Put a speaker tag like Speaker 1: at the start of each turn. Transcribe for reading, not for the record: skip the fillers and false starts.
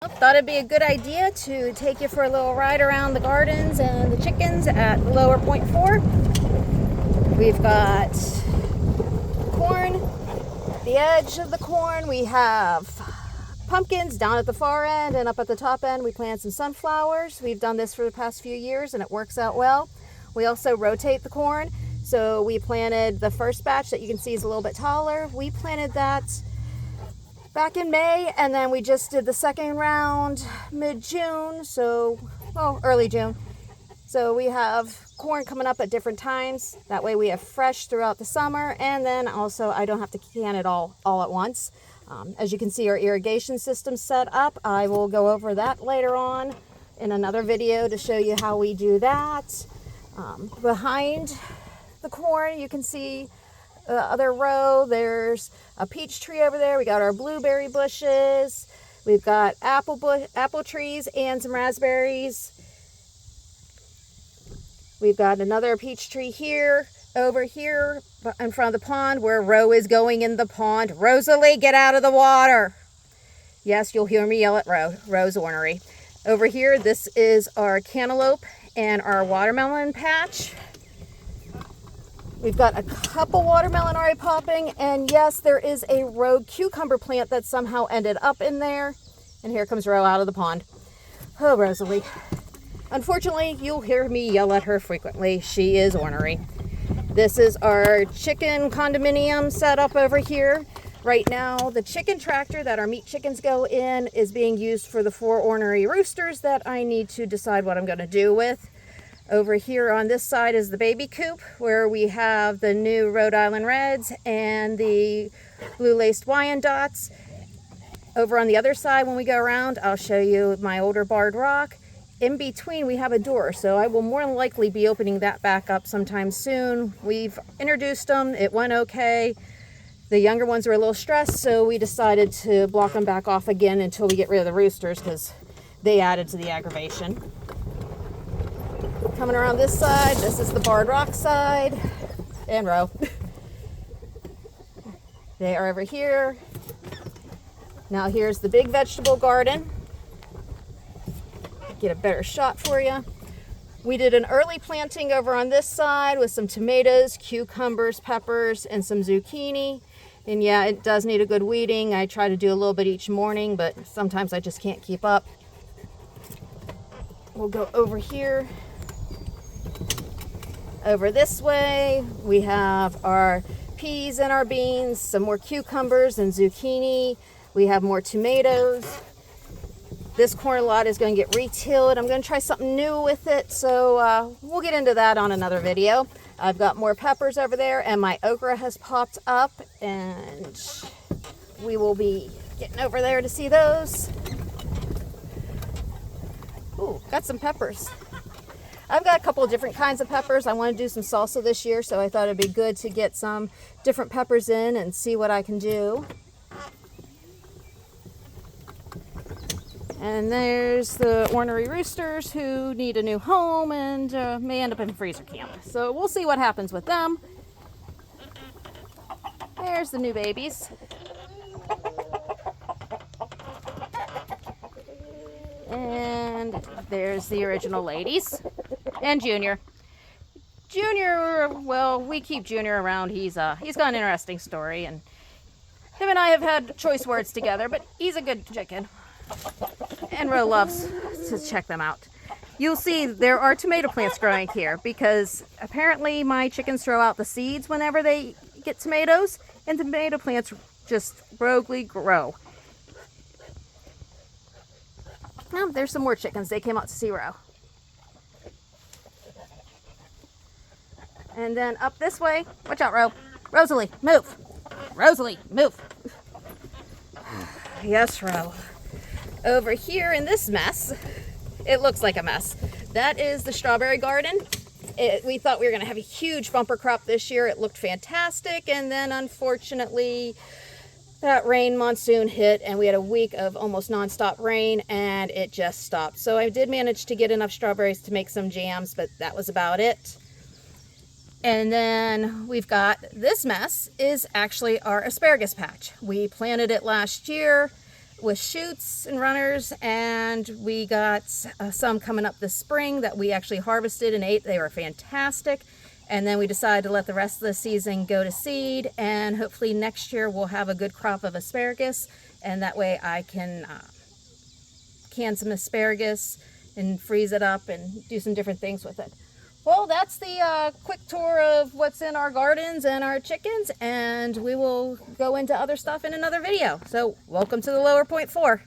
Speaker 1: Thought it'd be a good idea to take you for a little ride around the gardens and the chickens at Lower Point 4. We've got corn, the edge of the corn. We have pumpkins down at the far end, and up at the top end we planted some sunflowers. We've done this for the past few years and it works out well. We also rotate the corn. So we planted the first batch that you can see is a little bit taller. We planted that back in May, and then we just did the second round mid-June, early June. So we have corn coming up at different times. That way we have fresh throughout the summer, and then also I don't have to can it all at once. As you can see, our irrigation system's set up. I will go over that later on in another video to show you how we do that. Behind the corn, you can see the other row, there's a peach tree over there. We got our blueberry bushes. We've got apple trees and some raspberries. We've got another peach tree here, over here in front of the pond where Ro is going in the pond. Rosalie, get out of the water. Yes, you'll hear me yell at Ro. Ro's ornery. Over here, this is our cantaloupe and our watermelon patch. We've got a couple watermelon already popping, and yes, there is a rogue cucumber plant that somehow ended up in there. And here comes Ro out of the pond. Oh, Rosalie. Unfortunately, you'll hear me yell at her frequently. She is ornery. This is our chicken condominium set up over here. Right now, the chicken tractor that our meat chickens go in is being used for the 4 ornery roosters that I need to decide what I'm going to do with. Over here on this side is the baby coop where we have the new Rhode Island Reds and the blue laced Wyandottes. Over on the other side, when we go around, I'll show you my older barred rock. In between, we have a door, so I will more than likely be opening that back up sometime soon. We've introduced them. It went okay. The younger ones were a little stressed, so we decided to block them back off again until we get rid of the roosters because they added to the aggravation. Coming around this side, this is the barred rock side, and Ro. They are over here. Now here's the big vegetable garden. Get a better shot for you. We did an early planting over on this side with some tomatoes, cucumbers, peppers, and some zucchini. And yeah, it does need a good weeding. I try to do a little bit each morning, but sometimes I just can't keep up. We'll go over here. Over this way, we have our peas and our beans, some more cucumbers and zucchini. We have more tomatoes. This corn lot is going to get retilled. I'm going to try something new with it, so we'll get into that on another video. I've got more peppers over there, and my okra has popped up, and we will be getting over there to see those. Ooh, got some peppers. I've got a couple of different kinds of peppers. I want to do some salsa this year, so I thought it'd be good to get some different peppers in and see what I can do. And there's the ornery roosters who need a new home and may end up in freezer camp. So we'll see what happens with them. There's the new babies. And there's the original ladies. And Junior. Junior, well, we keep Junior around. He's got an interesting story, and him and I have had choice words together, but he's a good chicken. And Ro loves to check them out. You'll see there are tomato plants growing here because apparently my chickens throw out the seeds whenever they get tomatoes, and tomato plants just roguely grow. Oh, there's some more chickens. They came out to see Ro. And then up this way, watch out, Ro. Rosalie, move. Rosalie, move. Yes, Ro. Over here in this mess, it looks like a mess. That is the strawberry garden. We thought we were going to have a huge bumper crop this year. It looked fantastic, and then unfortunately that rain monsoon hit, and we had a week of almost nonstop rain, and it just stopped. So I did manage to get enough strawberries to make some jams, but that was about it. And then we've got this mess is actually our asparagus patch. We planted it last year. with shoots and runners, and we got some coming up this spring that we actually harvested and ate. They were fantastic. And then we decided to let the rest of the season go to seed, and hopefully next year we'll have a good crop of asparagus, and that way I can can some asparagus and freeze it up and do some different things with it. Well, that's the quick tour of what's in our gardens and our chickens, and we will go into other stuff in another video. So welcome to the Lower Point 4.